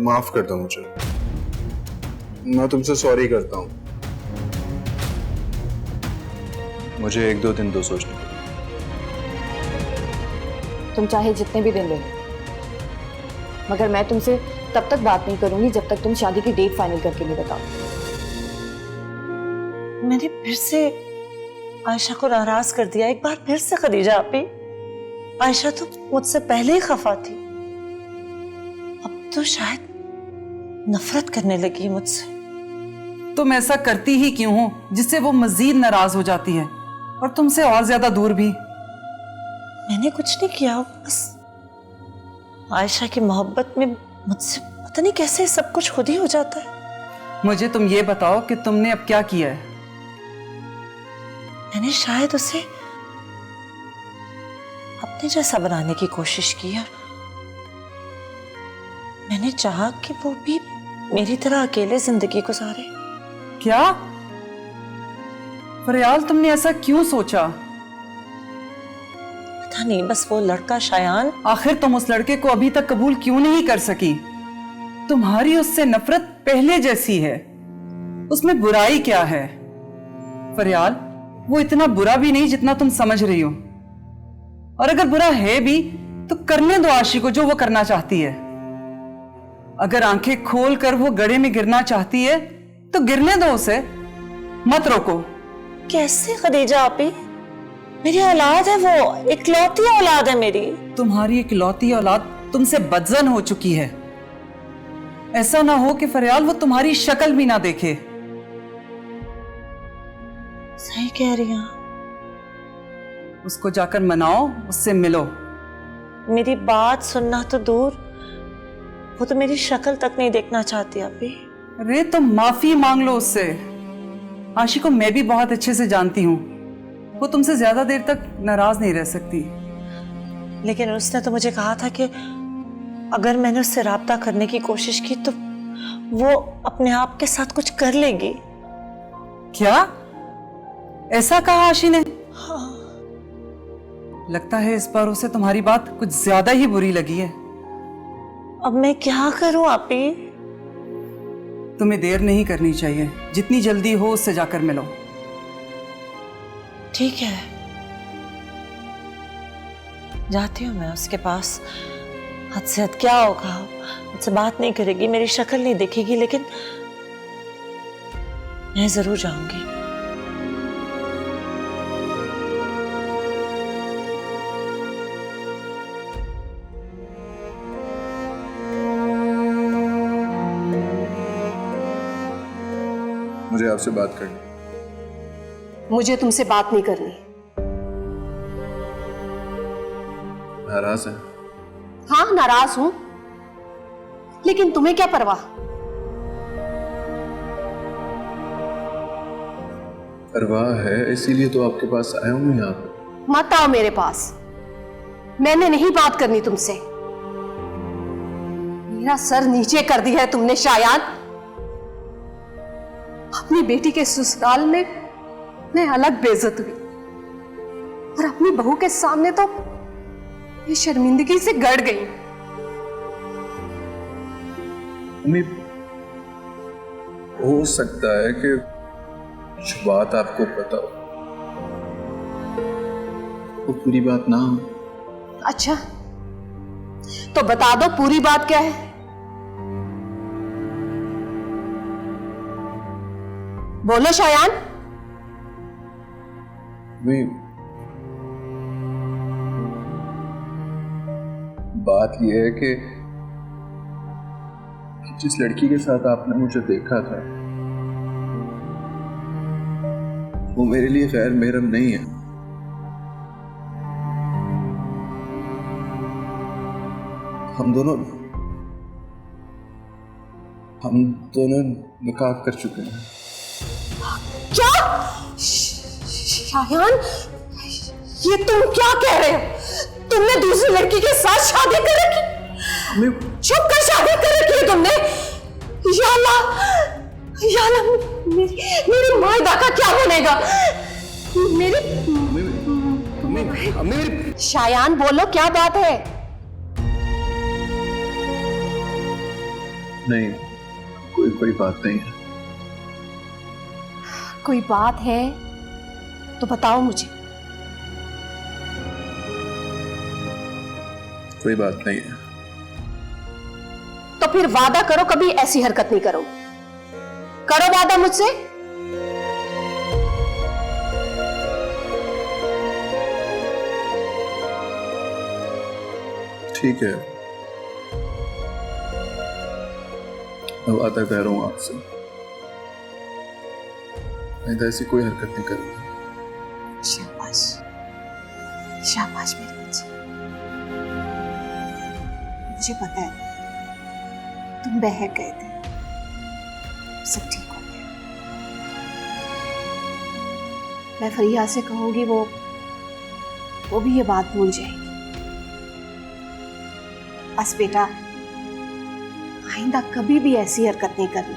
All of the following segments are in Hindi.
माफ कर दो मुझे, मैं तुमसे सॉरी करता हूँ। मुझे 1-2 दिन दो सोचने को। तुम चाहे जितने भी दिन ले लो, मगर मैं तुमसे तब तक बात नहीं करूंगी जब तक तुम शादी की डेट फाइनल करके नहीं बताओ। मैंने फिर से आयशा को नाराज कर दिया। एक बार फिर से खदीजा आपी, आयशा तो मुझसे पहले ही खफा थी, अब तो शायद नफरत करने लगी मुझसे। तुम ऐसा करती ही क्यों हो जिससे वो मजीद नाराज हो जाती है और तुमसे और ज्यादा दूर भी? मैंने कुछ नहीं किया, बस आयशा की मोहब्बत में मुझसे पता नहीं कैसे सब कुछ खुद ही हो जाता है। मुझे तुम ये बताओ कि तुमने अब क्या किया है? मैंने शायद उसे अपने जैसा बनाने की कोशिश की और मैंने चाहा कि वो भी मेरी तरह अकेले जिंदगी गुजारे। क्या फरियाल, तुमने ऐसा क्यों सोचा? पता नहीं, बस वो लड़का शायान। आखिर तुम उस लड़के को अभी तक कबूल क्यों नहीं कर सकी? तुम्हारी उससे नफरत पहले जैसी है, उसमें बुराई क्या है? फरियाल, वो इतना बुरा भी नहीं जितना तुम समझ रही हो, और अगर बुरा है भी तो करने दो आशी को जो वो करना चाहती है। अगर आंखें खोल कर वो गड्ढे में गिरना चाहती है तो गिरने दो उसे, मत रोको। कैसे खदीजा आपी? मेरी औलाद है, वो इकलौती औलाद है मेरी। तुम्हारी इकलौती औलाद तुमसे बदजन हो चुकी है। ऐसा ना हो कि फरियाल वो तुम्हारी शक्ल भी ना देखे। सही कह रही हैं। उसको जाकर मनाओ, उससे मिलो। मेरी बात सुनना तो दूर, वो तो मेरी शक्ल तक नहीं देखना चाहती आपी। अरे तुम माफी मांग लो उससे। आशी को मैं भी बहुत अच्छे से जानती हूँ, वो तुमसे ज्यादा देर तक नाराज नहीं रह सकती। लेकिन उसने तो मुझे कहा था कि अगर मैंने उससे राब्ता करने की कोशिश की तो वो अपने आप के साथ कुछ कर लेगी। क्या ऐसा कहा आशी ने? हाँ। लगता है इस बार उसे तुम्हारी बात कुछ ज्यादा ही बुरी लगी है। अब मैं क्या करूं आपी? तुम्हें देर नहीं करनी चाहिए, जितनी जल्दी हो उससे जाकर मिलो। ठीक है, जाती हूँ मैं उसके पास। हद से हद क्या होगा, मुझसे बात नहीं करेगी, मेरी शक्ल नहीं देखेगी, लेकिन मैं जरूर जाऊंगी। मुझे आपसे बात करनी। मुझे तुमसे बात नहीं करनी। नाराज है? हाँ, नाराज हूं, लेकिन तुम्हें क्या परवाह? परवाह है, इसीलिए तो आपके पास आया हूं यहाँ पे। मत आओ मेरे पास, मैंने नहीं बात करनी तुमसे। मेरा सर नीचे कर दिया है तुमने शायान। अपनी बेटी के ससुराल में मैं अलग बेइज्जत हुई, और अपनी बहू के सामने तो ये शर्मिंदगी से गड़ गई। मम्मी, हो सकता है कि जो बात आपको पता हो वो पूरी बात ना हो। अच्छा, तो बता दो पूरी बात क्या है। बोलो शायान। बात यह है कि जिस लड़की के साथ आपने मुझे देखा था वो मेरे लिए गैर महरम नहीं है। हम दोनों निकाह कर चुके हैं। क्या? शायान, ये तुम क्या कह रहे हो? तुमने दूसरी लड़की के साथ शादी कर रखी? चुप कर, शादी कर रखी है तुमने? या अल्लाह, या अल्लाह, मेरी मायदा का क्या बनेगा? मेरी शायान, बोलो क्या बात है? नहीं, कोई बात नहीं है। कोई बात है तो बताओ मुझे। कोई बात नहीं है। तो फिर वादा करो कभी ऐसी हरकत नहीं करो। करो वादा मुझसे। ठीक है, मैं वादा कर रहा हूं आपसे, मैं तो ऐसी कोई हरकत नहीं करूंगा। शाबाश, शाबाश मेरे बच्चे। मुझे पता है तुम बहक गए थे, सब ठीक हो गया। मैं फरिया से कहूंगी, वो भी ये बात भूल जाएगी। बस बेटा, आइंदा कभी भी ऐसी हरकत नहीं करनी।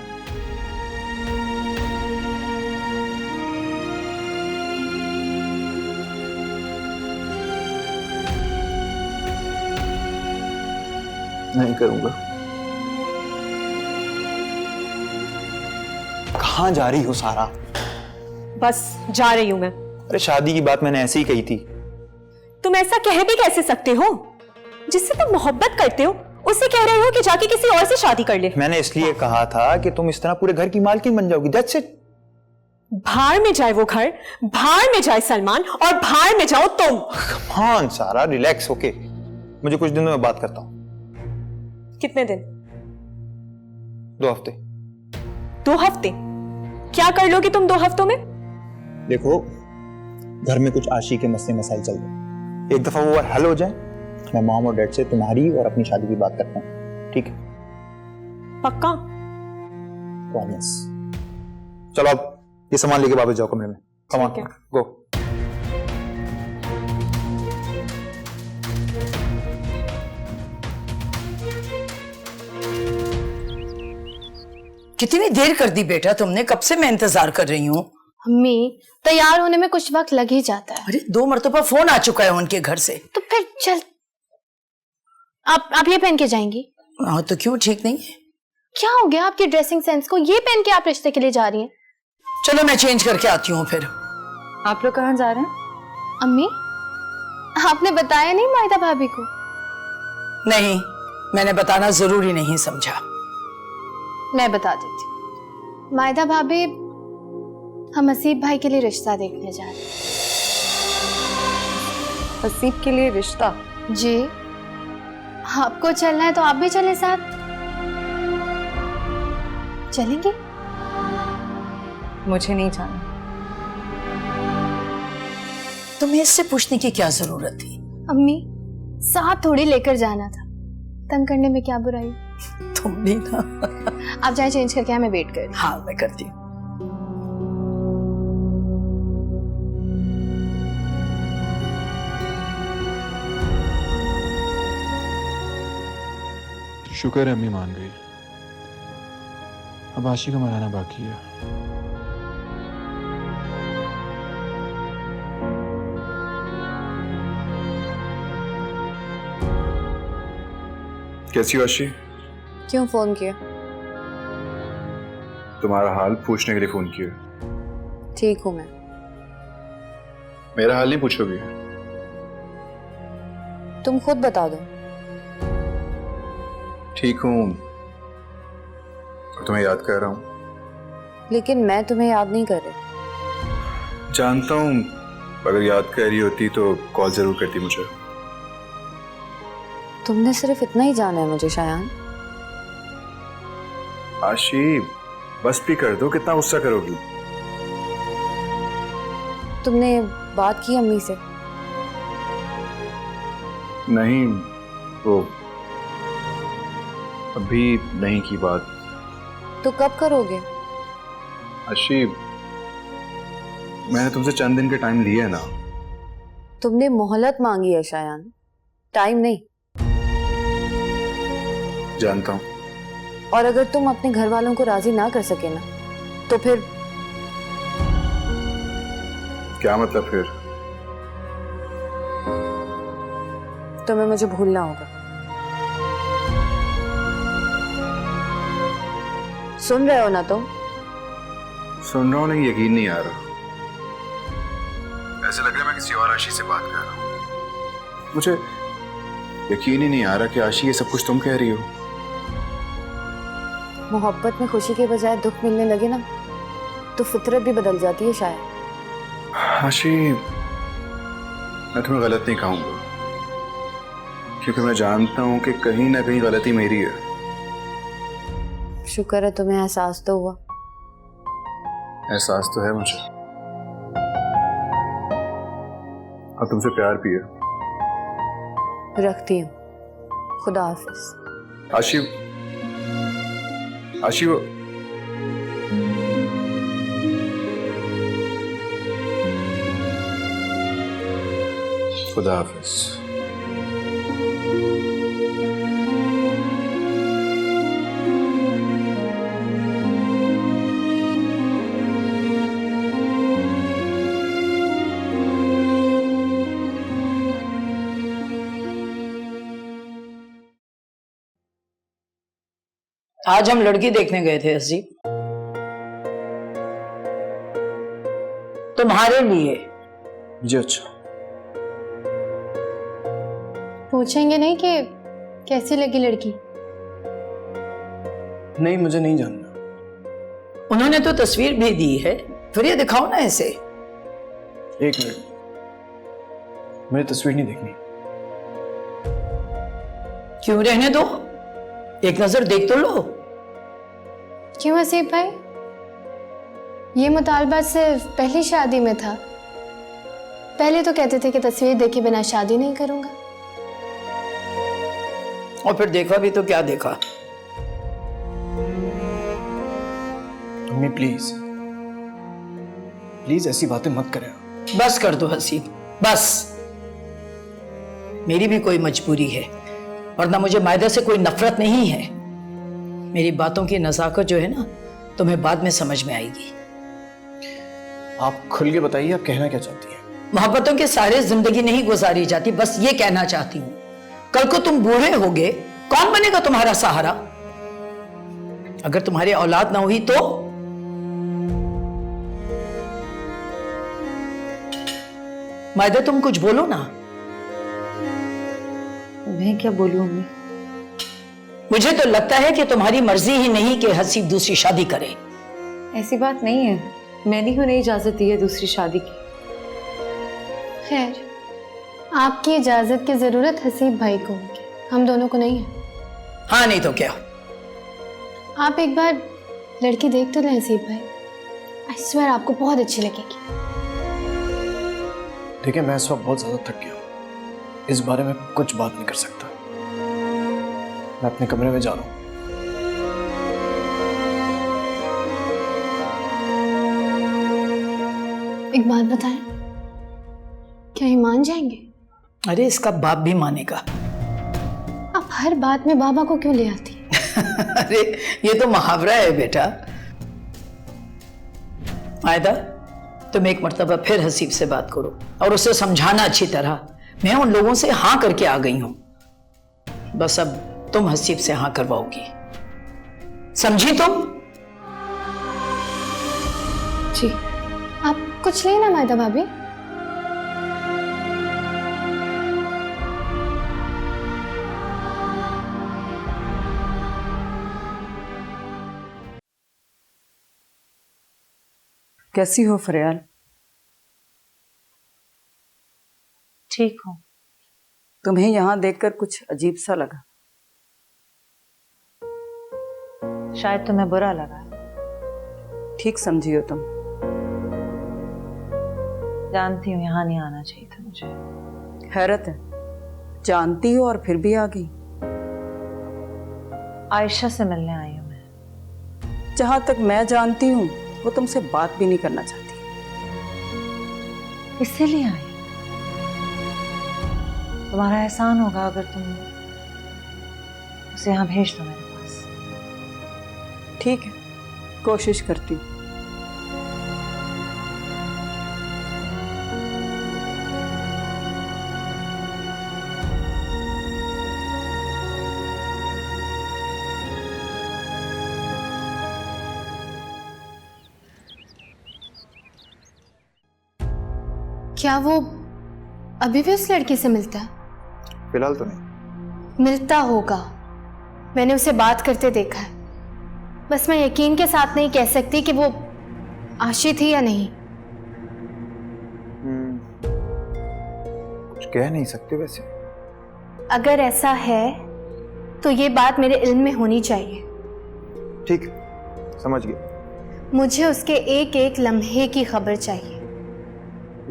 नहीं करूंगा। कहाँ जा रही हो सारा? बस जा रही हूं मैं। अरे शादी की बात मैंने ऐसे ही कही थी। तुम ऐसा कह भी कैसे सकते हो? जिससे तुम मोहब्बत करते हो उससे कह रहे हो कि जाके किसी और से शादी कर ले। मैंने इसलिए कहा था कि तुम इस तरह पूरे घर की मालकिन बन जाओगी। That's it. भाड़ में जाए वो घर, भाड़ में जाए सलमान, और भाड़ में जाओ तुम। हाँ सारा, रिलैक्स होके, मुझे कुछ दिनों में बात करता हूँ। कितने दिन? 2 हफ्ते। 2 हफ्ते? क्या कर लोगे तुम 2 हफ्तों में? देखो, घर में कुछ आशी के मसले मसाइल चल रहे, एक दफा वो हल हो जाए, मैं मॉम और डैड से तुम्हारी और अपनी शादी की बात करता हूँ। ठीक है? पक्का? प्रॉमिस। चलो अब ये सामान लेके वापस जाओ कमरे में। कम ऑन, गो। कितनी देर कर दी बेटा तुमने? कब से मैं इंतजार कर रही हूँ। अम्मी, तैयार होने में कुछ वक्त लग ही जाता है। अरे 2 मरतबा फोन आ चुका है उनके घर से। तो फिर चल, आप ये पहन के जाएंगी? हाँ तो क्यों, ठीक नहीं है? क्या हो गया आपकी ड्रेसिंग सेंस को? ये पहन के आप रिश्ते के लिए जा रही हैं? चलो मैं चेंज करके आती हूँ फिर। आप लोग कहाँ जा रहे हैं? अम्मी, आपने बताया नहीं मायदा भाभी को? नहीं, मैंने बताना जरूरी नहीं समझा। मैं बता देती हूँ। मायदा भाभी, हम हसीब भाई के लिए रिश्ता देखने जा रहे हैं। हसीब के लिए रिश्ता? जी, आपको चलना है तो आप भी चले साथ। चलेंगे? मुझे नहीं जाना। तुम्हें इससे पूछने की क्या जरूरत थी? अम्मी, साथ थोड़ी लेकर जाना था, तंग करने में क्या बुराई? तुम भी ना। आप जाए चेंज करके, मैं वेट कर रही हूँ। हाँ मैं करती हूँ। शुक्र है अम्मी मान गई। अब आशी का मनाना बाकी है। कैसी हो आशी? क्यों फोन किया? तुम्हारा हाल पूछने के लिए फोन किया। ठीक हूं मैं। मेरा हाल नहीं पूछोगी? तुम खुद बता दो। ठीक हूँ, और तुम्हें याद कर रहा हूँ। लेकिन मैं तुम्हें याद नहीं कर रही। जानता हूँ, अगर याद कर रही होती तो कॉल जरूर करती मुझे। तुमने सिर्फ इतना ही जाना है मुझे शायान। आशी, बस भी कर दो, कितना गुस्सा करोगी? तुमने बात की अम्मी से? नहीं, वो अभी नहीं की बात। तो कब करोगे? आशी, मैंने तुमसे चंद दिन के टाइम लिया है ना। तुमने मोहलत मांगी है शायान, टाइम नहीं। जानता हूँ। और अगर तुम अपने घर वालों को राजी ना कर सके ना, तो फिर? क्या मतलब फिर? तुम्हें मुझे भूलना होगा। सुन रहे हो ना तुम? सुन रहा हूँ, नहीं यकीन नहीं आ रहा। ऐसे लग रहा है मैं किसी और आशी से बात कर रहा हूँ। मुझे यकीन ही नहीं आ रहा कि आशी ये सब कुछ तुम कह रही हो। मोहब्बत में खुशी के बजाय दुख मिलने लगे ना, तो फितरत भी बदल जाती है शायद। आशी, मैं तुम्हें गलत नहीं कहूंगा, क्योंकि मैं जानता हूं कि कहीं ना कहीं गलती मेरी है। शुक्र है तुम्हें एहसास तो हुआ। एहसास तो है मुझे, और तुमसे प्यार भी है। रखती हूँ। खुदा हाफिज। आशी, आशी वो खुदा हाफिज। आज हम लड़की देखने गए थे हसीब, तुम्हारे लिए। जी अच्छा। पूछेंगे नहीं कि कैसी लगी लड़की? नहीं, मुझे नहीं जानना। उन्होंने तो तस्वीर भी दी है, फिर ये दिखाओ ना ऐसे। एक मिनट, मुझे तस्वीर नहीं देखनी। क्यों रहने दो, एक नजर देख तो लो। क्यों हसीब भाई? ये मुतालबा सिर्फ पहली शादी में था। पहले तो कहते थे कि तस्वीर देखे बिना शादी नहीं करूंगा। और फिर देखा भी तो क्या देखा? मम्मी प्लीज, प्लीज ऐसी बातें मत करें। बस कर दो हसीब, बस। मेरी भी कोई मजबूरी है, वरना मुझे मायदा से कोई नफरत नहीं है। मेरी बातों की नजाकत जो है ना, तुम्हें बाद में समझ में आएगी। आप खुल के बताइए, आप कहना क्या चाहती हैं? मोहब्बतों के सारे जिंदगी नहीं गुजारी जाती, बस ये कहना चाहती हूँ। कल को तुम बूढ़े होगे, कौन बनेगा तुम्हारा सहारा? अगर तुम्हारी औलाद ना हुई तो? मायदा तुम कुछ बोलो ना। मैं क्या बोलूं अम्मी? मुझे तो लगता है कि तुम्हारी मर्जी ही नहीं कि हसीब दूसरी शादी करे। ऐसी बात नहीं है, मैंने क्यों नहीं इजाजत दी है दूसरी शादी की। खैर, आपकी इजाजत की जरूरत हसीब भाई को होगी, हम दोनों को नहीं है। हाँ, नहीं तो क्या। आप एक बार लड़की देख तो लें हसीब भाई, आई स्वेयर आपको बहुत अच्छी लगेगी। देखिए, मैं इस वक्त बहुत ज्यादा थक गया हूँ, इस बारे में कुछ बात नहीं कर सकता। मैं अपने कमरे में जा रहा हूँ। एक बात बताएं, क्या ये मान जाएंगे? अरे इसका बाप भी मानेगा। आप हर बात में बाबा को क्यों ले आती हैं? अरे ये तो मुहावरा है बेटा। मायदा, तुम एक मर्तबा फिर हसीब से बात करो और उसे समझाना अच्छी तरह। मैं उन लोगों से हाँ करके आ गई हूं, बस अब तुम हसीब से हाँ करवाओगी, समझी तुम? जी। आप कुछ लेना मायदा भाभी। कैसी हो फरियाल? ठीक हूँ। तुम्हें यहाँ देखकर कुछ अजीब सा लगा। शायद तुम्हें बुरा लगा। ठीक समझी हो तुम। जानती हूँ यहाँ नहीं आना चाहिए था मुझे। हैरत है, जानती हो और फिर भी आ गई। आयशा से मिलने आई हूँ मैं। जहां तक मैं जानती हूँ वो तुमसे बात भी नहीं करना चाहती। इसीलिए आई। तुम्हारा एहसान होगा अगर तुम उसे यहाँ भेज दो मेरे पास। ठीक है, कोशिश करती हूँ। क्या वो अभी भी उस लड़की से मिलता है? फिलहाल तो नहीं। मिलता होगा, मैंने उसे बात करते देखा है। बस मैं यकीन के साथ नहीं कह सकती कि वो आशी थी या नहीं। कुछ कह नहीं सकते वैसे। अगर ऐसा है तो ये बात मेरे इल्म में होनी चाहिए। ठीक, समझ गए। मुझे उसके एक एक लम्हे की खबर चाहिए।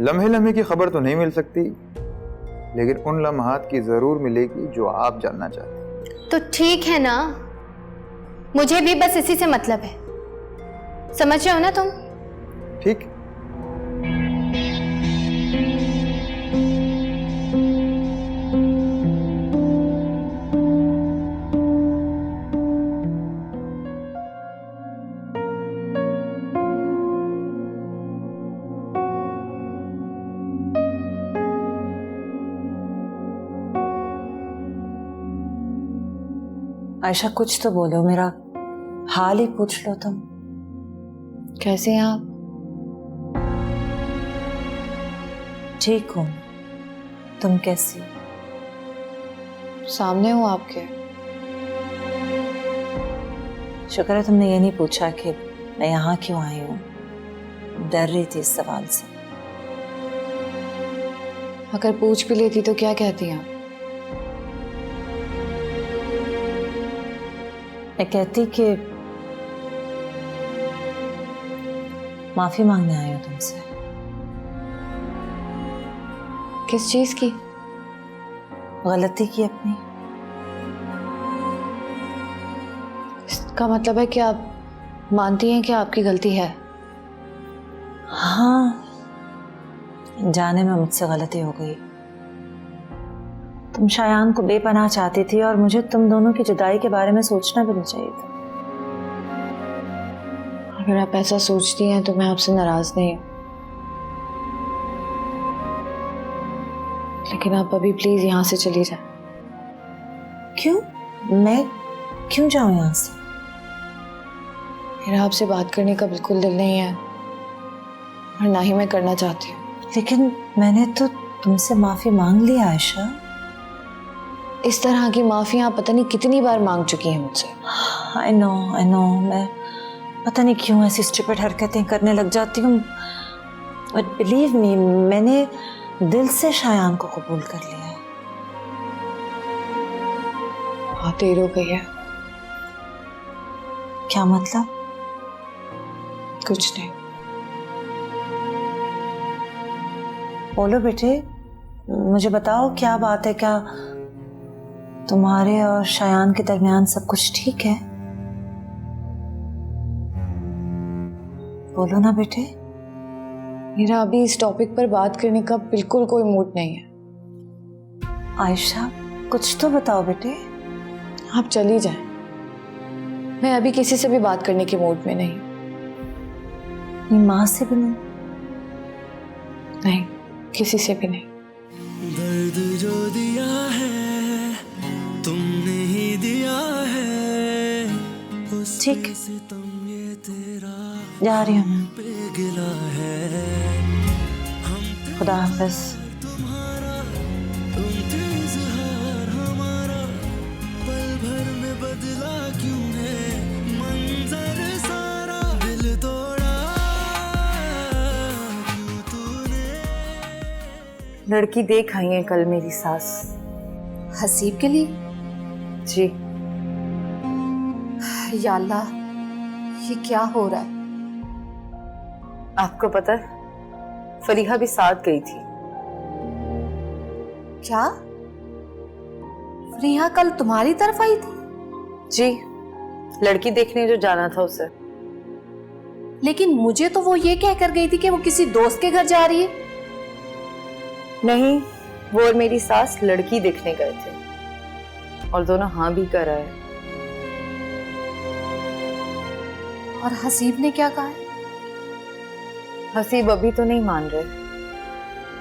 लम्हे लम्हे की खबर तो नहीं मिल सकती, लेकिन उन लम्हात की जरूर मिलेगी जो आप जानना चाहते हैं। तो ठीक है ना, मुझे भी बस इसी से मतलब है। समझ रहे हो ना तुम? ठीक। आयशा कुछ तो बोलो, मेरा हाल ही पूछ लो तुम। कैसे हैं आप? ठीक हूँ, तुम कैसी? सामने हो आपके। शुक्र है तुमने ये नहीं पूछा कि मैं यहाँ क्यों आई हूँ। डर रही थी इस सवाल से। अगर पूछ भी लेती तो क्या कहती आप? मैं कहती कि माफी मांगने आई हूँ तुमसे। किस चीज की? गलती की अपनी। इसका मतलब है कि आप मानती हैं कि आपकी गलती है? हाँ, जाने में मुझसे गलती हो गई। तुम शायान को बेपनाह चाहती थी और मुझे तुम दोनों की जुदाई के बारे में सोचना भी नहीं चाहिए था। अगर आप ऐसा सोचती हैं तो मैं आपसे नाराज नहीं हूं, लेकिन आप अभी प्लीज यहाँ से चली जाए। क्यों? मैं क्यों जाऊं यहाँ से? मेरा आपसे बात करने का बिल्कुल दिल नहीं है और ना ही मैं करना चाहती हूँ। लेकिन मैंने तो तुमसे माफी मांग ली आयशा। इस तरह की माफियाँ आप पता नहीं कितनी बार मांग चुकी हैं मुझसे। आई नो, मैं पता नहीं क्यों ऐसी स्टूपिड हरकतें करने लग जाती हूँ। बट बिलीव मी, मैंने दिल से शायान को कबूल कर लिया है। बहुत देर हो गई है। क्या मतलब? कुछ नहीं। बोलो बेटे, मुझे बताओ क्या बात है। क्या तुम्हारे और शायान के दरमियान सब कुछ ठीक है? बोलो ना बेटे। मेरा अभी इस टॉपिक पर बात करने का बिल्कुल कोई मूड नहीं है। आयशा कुछ तो बताओ बेटे। आप चली जाएं। मैं अभी किसी से भी बात करने के मूड में नहीं। अपनी माँ से भी नहीं? नहीं, किसी से भी नहीं। दर्द जो दिया है तुमने ही दिया है, ठीक, ये तेरा जा रही हूँ। पे गिला है। खुदा हाफिज। तुम्हारा तुम इज़हार हमारा पल भर में बदला क्यों है मंजर सारा, दिल तोड़ा क्यों तूने। लड़की देख आई है कल मेरी सास। हसीब के लिए? जी। या अल्लाह, ये क्या हो रहा है? आपको पता है फरीहा भी साथ गई थी। क्या फरीहा कल तुम्हारी तरफ आई थी? जी, लड़की देखने जो जाना था उसे। लेकिन मुझे तो वो ये कहकर गई थी कि वो किसी दोस्त के घर जा रही है। नहीं, वो और मेरी सास लड़की देखने गए थे और दोनों हाँ भी कर रहे हैं। और हसीब ने क्या कहा? हसीब अभी तो नहीं मान रहे,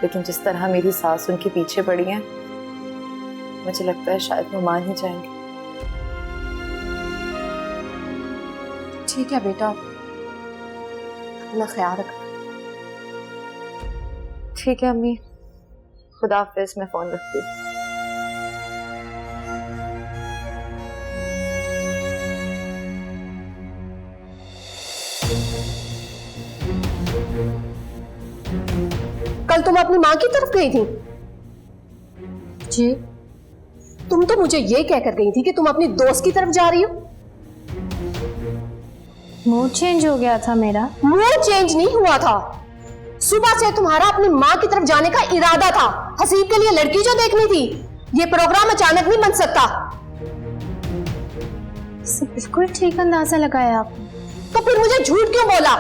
लेकिन जिस तरह मेरी सास उनके पीछे पड़ी है, मुझे लगता है शायद वो मान ही जाएंगे। ठीक है बेटा, अपना ख्याल रखना। ठीक है अम्मी, खुदा हाफिज, मैं फोन रखती हूँ। कल तुम अपनी माँ की तरफ गई थी? जी। तुम तो मुझे ये कहकर गई थी कि तुम अपनी दोस्त की तरफ जा रही हो। मूड चेंज हो गया था मेरा। मूड चेंज नहीं हुआ था, सुबह से तुम्हारा अपनी माँ की तरफ जाने का इरादा था। हसीब के लिए लड़की जो देखनी थी, ये प्रोग्राम अचानक नहीं बन सकता। बिल्कुल ठीक अंदाजा लगाया आपने। तो फिर मुझे झूठ क्यों बोला?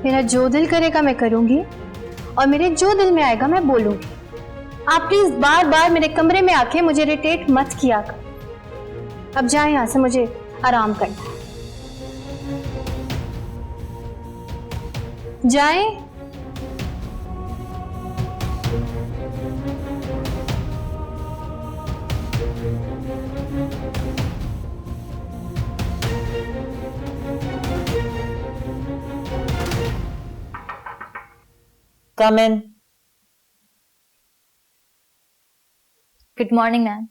मेरा जो दिल करेगा मैं करूंगी और मेरे जो दिल में आएगा मैं बोलूंगी। आप प्लीज बार बार मेरे कमरे में आके मुझे इरिटेट मत किया कर। अब जाए यहां से, मुझे आराम करना है। जाए। Come in. Good morning ma'am.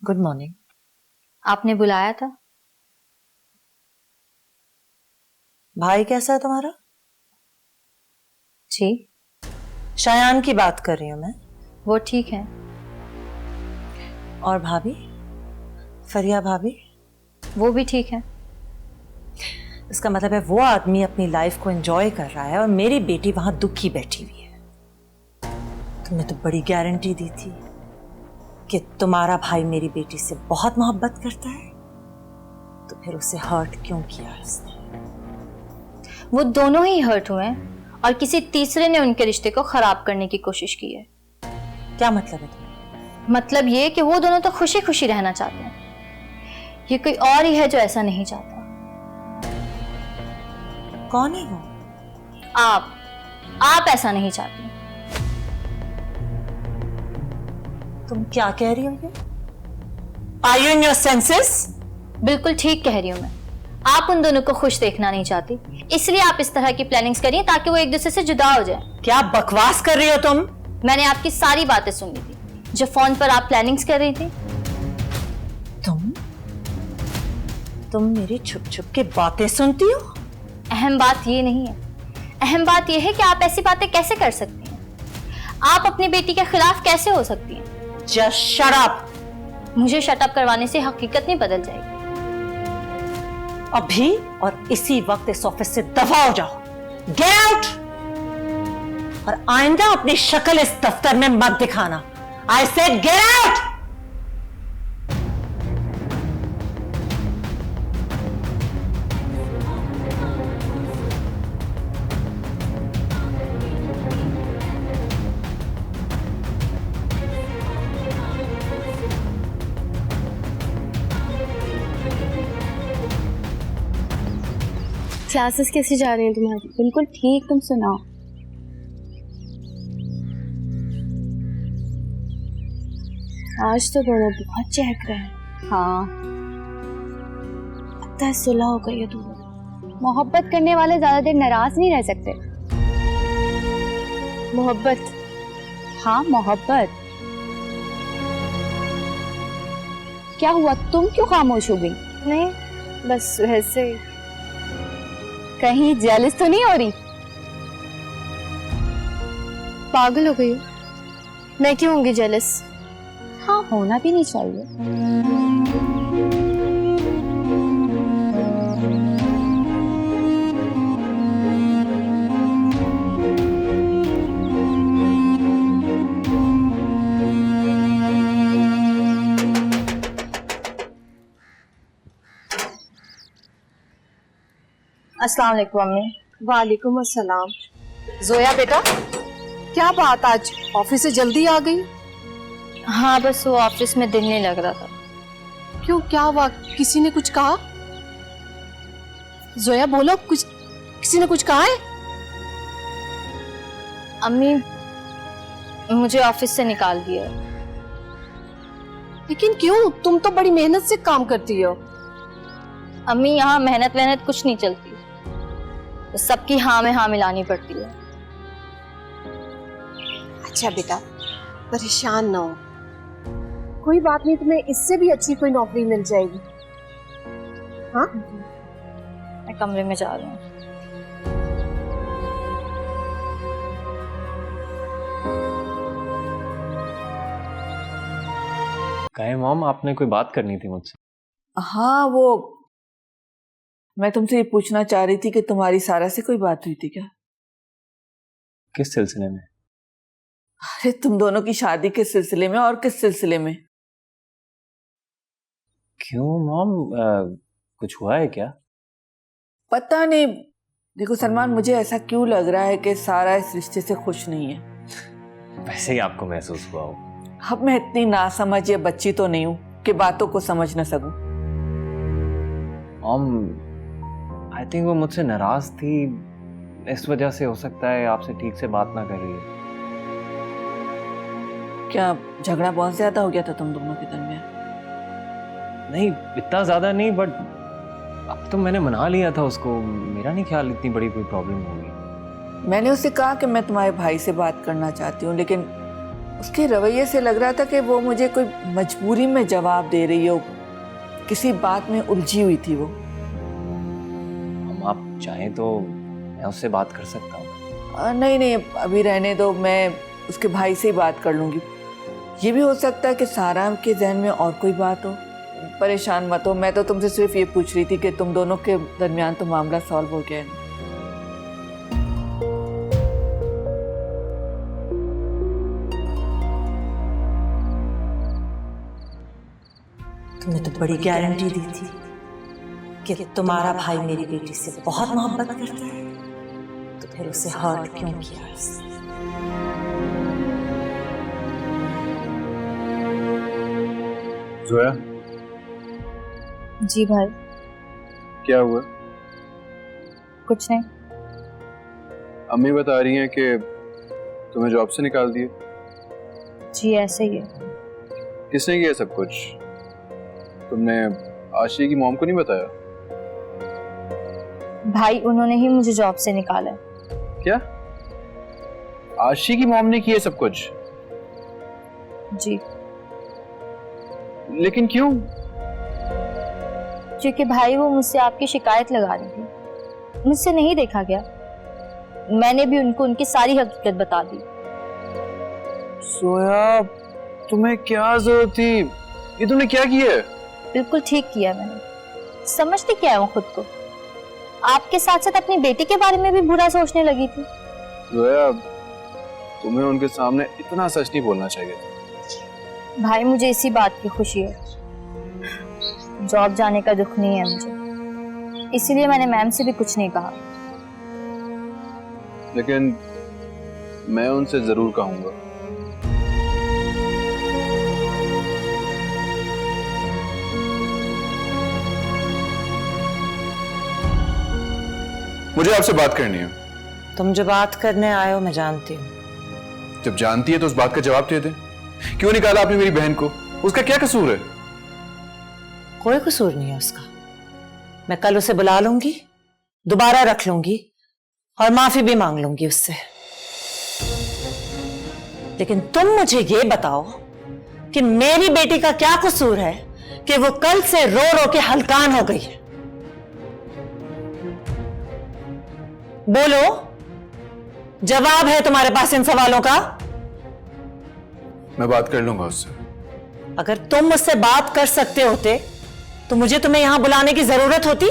Good morning. आपने बुलाया था? भाई कैसा है तुम्हारा? जी। शायान की बात कर रही हूं मैं। वो ठीक है। और भाभी, फरिया भाभी? वो भी ठीक है। इसका मतलब है वो आदमी अपनी लाइफ को एंजॉय कर रहा है और मेरी बेटी वहां दुखी बैठी हुई है। तुमने तो बड़ी गारंटी दी थी कि तुम्हारा भाई मेरी बेटी से बहुत मोहब्बत करता है, तो फिर उसे हर्ट क्यों किया उसने? वो दोनों ही हर्ट हुए हैं और किसी तीसरे ने उनके रिश्ते को खराब करने की कोशिश की है। क्या मतलब है तुम्हें? मतलब ये कि वो दोनों तो खुशी खुशी रहना चाहते हैं, ये कोई और ही है जो ऐसा नहीं चाहता। कौन है वो? आप ऐसा नहीं चाहती। तुम क्या कह रही हो ये? Are you in your senses? बिल्कुल ठीक कह रही हूं मैं। आप उन दोनों को खुश देखना नहीं चाहती, इसलिए आप इस तरह की प्लानिंग्स करिए ताकि वो एक दूसरे से जुदा हो जाए। क्या बकवास कर रही हो तुम? मैंने आपकी सारी बातें सुन ली थी जो फोन पर आप प्लानिंग्स कर रही थी। तुम मेरी छुप छुप के बातें सुनती हो? अहम बात ये नहीं है, अहम बात ये है कि आप ऐसी बातें कैसे कर सकती हैं? आप अपनी बेटी के खिलाफ कैसे हो सकती हैं? Just shut up! मुझे शट अप करवाने से हकीकत नहीं बदल जाएगी। अभी और इसी वक्त इस ऑफिस से दफा हो जाओ। Get out! और आइंदा अपनी शक्ल इस दफ्तर में मत दिखाना। I said get out! Classes कैसी जा रही हैं तुम्हारी? बिल्कुल ठीक, तुम सुनाओ। आज तो दोनों बहुत चहक रहे हैं। हाँ, लगता है सुलह हो गई है दोनों। मोहब्बत करने वाले ज्यादा देर नाराज नहीं रह सकते। मोहब्बत? हाँ मोहब्बत। क्या हुआ, तुम क्यों खामोश हो गई? नहीं, बस वैसे। कहीं जेलस तो नहीं हो रही? पागल हो गई हो? मैं क्यों होंगी जेलस? हाँ, होना भी नहीं चाहिए। अस्सलाम वालेकुम अम्मी। वालेकुम अस्सलाम। जोया बेटा, क्या बात, आज ऑफिस से जल्दी आ गई? हाँ, बस वो ऑफिस में दिल नहीं लग रहा था। क्यों, क्या हुआ? किसी ने कुछ कहा? जोया बोलो, कुछ किसी ने कुछ कहा है? अम्मी मुझे ऑफिस से निकाल दिया। लेकिन क्यों? तुम तो बड़ी मेहनत से काम करती हो। अम्मी यहाँ मेहनत कुछ नहीं चलती। तो सबकी हाँ में हाँ मिलानी पड़ती है। अच्छा बेटा, परेशान ना हो, कोई बात नहीं, तुम्हें इससे भी अच्छी कोई नौकरी मिल जाएगी। हाँ, मैं कमरे में जा रही हूँ। कहे मॉम, आपने कोई बात करनी थी मुझसे? हाँ, वो मैं तुमसे ये पूछना चाह रही थी कि तुम्हारी सारा से कोई बात हुई थी क्या? किस सिलसिले में? अरे तुम दोनों की शादी के सिलसिले में, और किस सिलसिले में? क्यों मॉम, कुछ हुआ है क्या? पता नहीं। देखो सलमान, मुझे ऐसा क्यों लग रहा है कि सारा इस रिश्ते से खुश नहीं है। वैसे ही आपको महसूस हुआ हो। अब मैं इतनी नासमझ या बच्ची तो नहीं हूँ कि बातों को समझ न सकूं। मॉम, आई थिंक वो मुझसे नाराज थी, इस वजह से हो सकता है आपसे ठीक से बात ना कर रही है। क्या झगड़ा बहुत ज्यादा हो गया था तुम दोनों के दरमियान? नहीं, इतना ज्यादा नहीं, बट अब तो मैंने मना लिया था उसको। मेरा नहीं ख्याल इतनी बड़ी कोई प्रॉब्लम होगी। मैंने उससे कहा कि मैं तुम्हारे भाई से बात करना चाहती हूँ, लेकिन उसके रवैये से लग रहा था कि वो मुझे कोई मजबूरी में जवाब दे रही हो, किसी बात में उलझी हुई थी वो। हम आप चाहें तो मैं उससे बात कर सकता हूँ। नहीं नहीं, अभी रहने दो, मैं उसके भाई से ही बात कर लूँगी। ये भी हो सकता है कि सारा के जहन में और कोई बात हो। परेशान मत हो, मैं तो तुमसे सिर्फ ये पूछ रही थी कि तुम दोनों के दरमियान तो मामला सॉल्व हो गया है। तुमने तो बड़ी गारंटी दी थी कि तुम्हारा भाई मेरी बेटी से बहुत मोहब्बत करता है, तो फिर उसे हर्ट क्यों किया? जोया, जी भाई। क्या हुआ? कुछ नहीं। अम्मी बता रही हैं कि तुम्हें जॉब से निकाल दिए। जी ऐसे ही है। किसने किया सब कुछ? तुमने आशी की मॉम को नहीं बताया? भाई, उन्होंने ही मुझे जॉब से निकाला है। क्या आशी की मॉम ने किया सब कुछ? जी। लेकिन क्यों? क्योंकि भाई वो मुझसे आपकी शिकायत लगा रही थी, मुझसे नहीं देखा गया। मैंने भी उनको उनकी सारी हकीकत बता दी। सोया, तुम्हें क्या जरूरत थी? ये तुमने क्या किया है? बिल्कुल ठीक किया मैंने। समझती क्या है वो खुद को? आपके साथ साथ अपनी बेटी के बारे में भी बुरा सोचने लगी थी। जोया, तुम्हें उनके सामने इतना सच नहीं बोलना चाहिए। भाई, मुझे इसी बात की खुशी है। जॉब जाने का दुख नहीं है मुझे, इसीलिए मैंने मैम से भी कुछ नहीं कहा। लेकिन मैं उनसे जरूर कहूंगा। मुझे आपसे बात करनी है। तुम जो बात करने आए हो मैं जानती हूँ। जब जानती है तो उस बात का जवाब दे दे। क्यों निकाला आपने मेरी बहन को? उसका क्या कसूर है? कोई कसूर नहीं है उसका। मैं कल उसे बुला लूंगी, दोबारा रख लूंगी और माफी भी मांग लूंगी उससे। लेकिन तुम मुझे ये बताओ कि मेरी बेटी का क्या कसूर है कि वो कल से रो रो के हलकान हो गई है? बोलो, जवाब है तुम्हारे पास इन सवालों का? मैं बात कर लूंगा उससे। अगर तुम मुझसे बात कर सकते होते तो मुझे तुम्हें यहां बुलाने की जरूरत होती?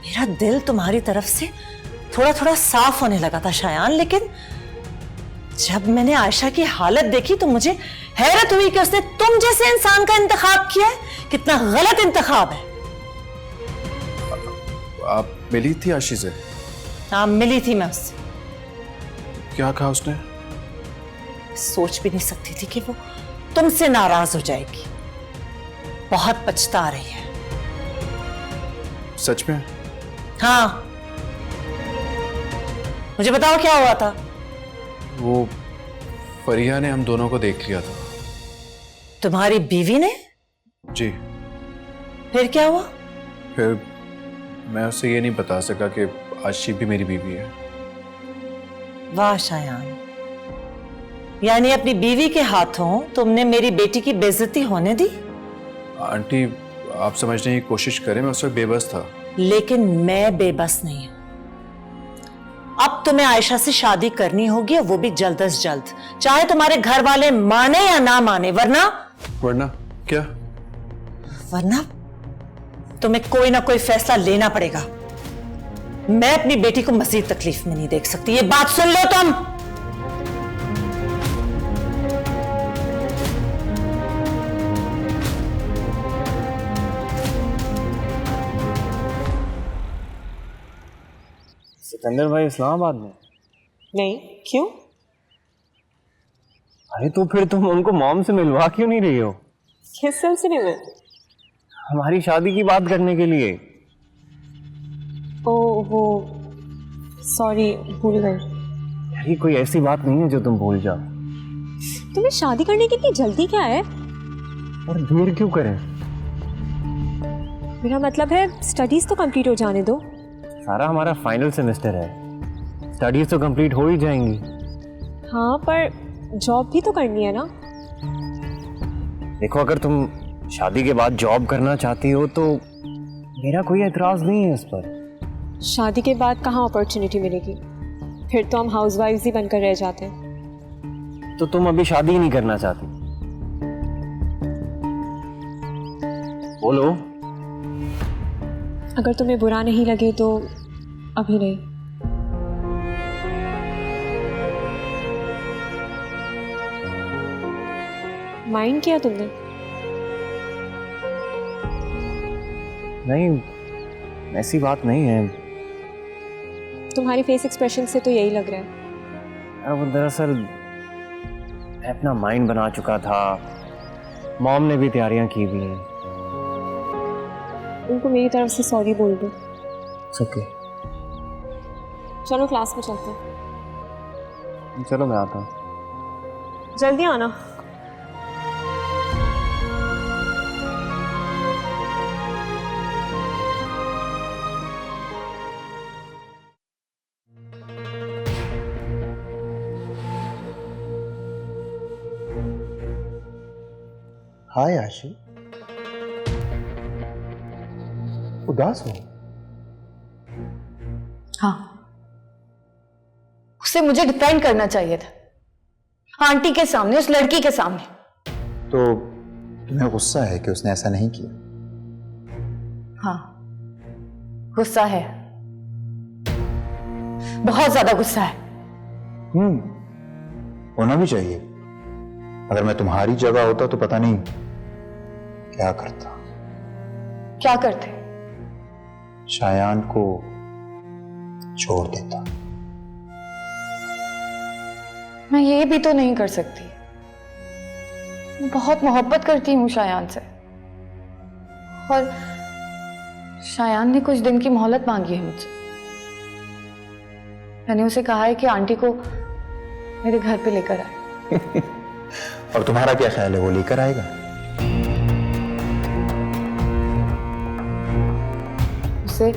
मेरा दिल तुम्हारी तरफ से थोड़ा थोड़ा साफ होने लगा था शायान, लेकिन जब मैंने आयशा की हालत देखी तो मुझे हैरत हुई कि उसने तुम जैसे इंसान का इंतखाब किया है। कितना गलत इंतखाब है। आप मिली थी आशी से? हाँ, मिली थी मैं उससे। क्या कहा उसने? सोच भी नहीं सकती थी कि वो तुमसे नाराज हो जाएगी। बहुत पछता रही है। सच में? हाँ। मुझे बताओ क्या हुआ था? वो फरिया ने हम दोनों को देख लिया था। तुम्हारी बीवी ने? जी। फिर क्या हुआ? फिर मैं उससे ये नहीं बता सका कि आशी भी मेरी बीवी है। वाह शायान, यानी अपनी बीवी के हाथों तुमने मेरी बेटी की बेइज्जती होने दी? आंटी आप समझने की कोशिश करें, मैं उस वक्त बेबस था। लेकिन मैं बेबस नहीं हूं। अब तुम्हें आयशा से शादी करनी होगी, और वो भी जल्द अज जल्द, चाहे तुम्हारे घर वाले माने या ना माने। वरना क्या? वरना तुम्हें कोई ना कोई फैसला लेना पड़ेगा। मैं अपनी बेटी को मजीद तकलीफ में नहीं देख सकती। ये बात सुन लो तुम। सिकंदर भाई इस्लामाबाद में? नहीं, क्यों? अरे तो फिर तुम उनको मॉम से मिलवा क्यों नहीं रही हो? किस सिलसिले में? हमारी शादी की बात करने के लिए। ओ वो सॉरी, भूल गई। अरे कोई ऐसी बात नहीं है जो तुम भूल जाओ। तुम्हें शादी करने की इतनी जल्दी क्या है? और देर क्यों करें? मेरा मतलब है स्टडीज तो कंप्लीट हो जाने दो। सारा हमारा फाइनल सेमेस्टर है, स्टडीज तो कंप्लीट हो ही जाएंगी। हाँ, पर जॉब भी तो करनी है ना। देखो, अगर तुम शादी के बाद जॉब करना चाहती हो तो मेरा कोई एतराज नहीं है इस पर। शादी के बाद कहाँ अपॉर्चुनिटी मिलेगी? फिर तो हम हाउसवाइफ्स ही बनकर रह जाते हैं। तो तुम अभी शादी ही नहीं करना चाहती? बोलो। अगर तुम्हें बुरा नहीं लगे तो अभी नहीं। माइंड किया तुमने? नहीं, ऐसी बात नहीं है। तुम्हारी फेस एक्सप्रेशन से तो यही लग रहा है। यार वो दरअसल मैं अपना माइंड बना चुका था, मॉम ने भी तैयारियां की हुई हैं। उनको मेरी तरफ से सॉरी बोल दो। ओके। चलो क्लास में चलते हैं। चलो मैं आता हूँ। जल्दी आना। हाय आशी, उदास हो? हाँ, उसे मुझे डिफेंड करना चाहिए था, आंटी के सामने, उस लड़की के सामने। तो तुम्हें गुस्सा है कि उसने ऐसा नहीं किया? हाँ, गुस्सा है, बहुत ज्यादा गुस्सा है। होना भी चाहिए। अगर मैं तुम्हारी जगह होता तो पता नहीं क्या करता। क्या करते? शायान को छोड़ देता। मैं ये भी तो नहीं कर सकती, मैं बहुत मोहब्बत करती हूँ शायान से, और शायान ने कुछ दिन की मोहलत मांगी है मुझसे। मैंने उसे कहा है कि आंटी को मेरे घर पे लेकर आए। और तुम्हारा क्या ख्याल है, वो लेकर आएगा? उसे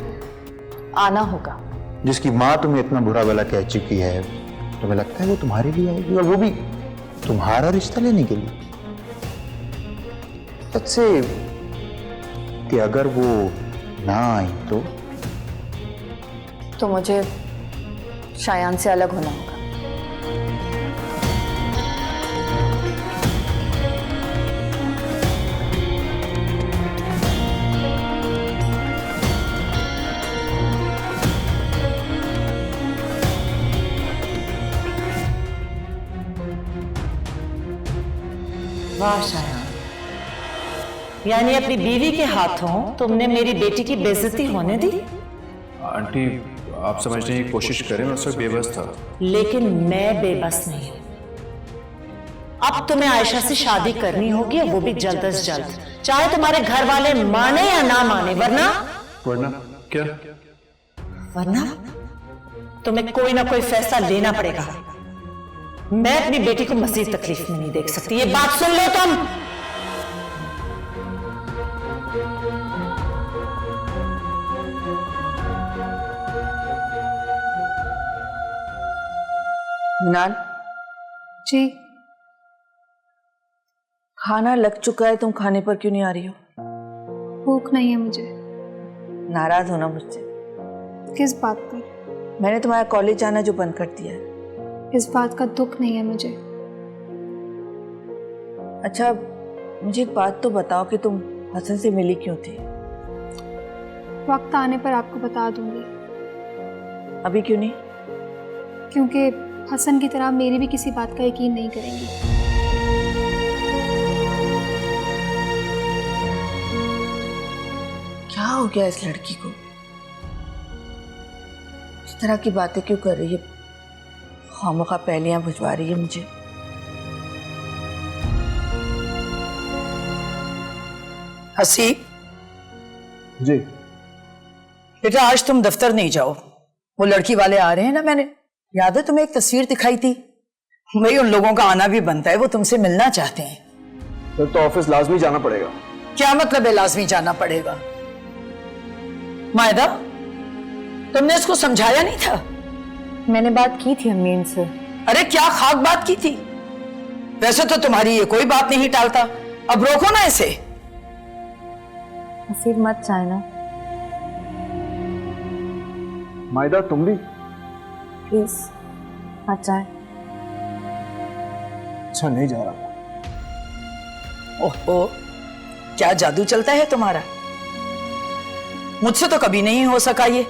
आना होगा। जिसकी माँ तुम्हें इतना बुरा भला कह चुकी है, तुम्हें लगता है वो तुम्हारे लिए आएगी, और वो भी तुम्हारा रिश्ता लेने के लिए? सच से कि अगर वो ना आई तो मुझे शायान से अलग होना होगा। वाह शायान, यानी अपनी बीवी के हाथों तुमने मेरी बेटी की बेइज्जती होने दी? आंटी आप समझने की कोशिश करें, मैं उस वक्त बेबस था। लेकिन मैं बेबस नहीं हूं। अब तुम्हें आयशा से शादी करनी होगी, और वो भी जल्द अज जल्द, चाहे तुम्हारे घर वाले माने या ना माने। वरना क्या? वरना तुम्हें कोई ना कोई फैसला लेना पड़ेगा। मैं अपनी बेटी को मजीद तकलीफ में नहीं देख सकती। ये बात सुन लो तुम। मिनाल, जी खाना लग चुका है, तुम खाने पर क्यों नहीं आ रही हो? भूख नहीं है मुझे। नाराज होना मुझसे? किस बात पर? मैंने तुम्हारा कॉलेज जाना जो बंद कर दिया है। इस बात का दुख नहीं है मुझे। अच्छा, मुझे एक बात तो बताओ कि तुम हसन से मिली क्यों थी? वक्त आने पर आपको बता दूंगी। अभी क्यों नहीं? क्योंकि हसन की तरह मेरी भी किसी बात का यकीन नहीं करेंगी। क्या हो गया इस लड़की को? इस तरह की बातें क्यों कर रही है? खामखा पहलियां भिजवा रही है मुझे। हसीब, जी बेटा आज तुम दफ्तर नहीं जाओ, वो लड़की वाले आ रहे हैं ना, मैंने याद है तुम्हें एक तस्वीर दिखाई थी। भाई उन लोगों का आना भी बनता है, वो तुमसे मिलना चाहते हैं। फिर तो ऑफिस लाजमी जाना पड़ेगा। क्या मतलब है लाजमी जाना पड़ेगा? मायदा, तुमने इसको समझाया नहीं था? मैंने बात की थी अम्मी इनसे। अरे क्या खाक बात की थी? वैसे तो तुम्हारी ये कोई बात नहीं टालता, अब रोको ना इसे। हसीब मत जाए ना मायदा, तुम भी? प्लीज मत जाए। अच्छा नहीं जा रहा। ओहो, क्या जादू चलता है तुम्हारा? मुझसे तो कभी नहीं हो सका ये।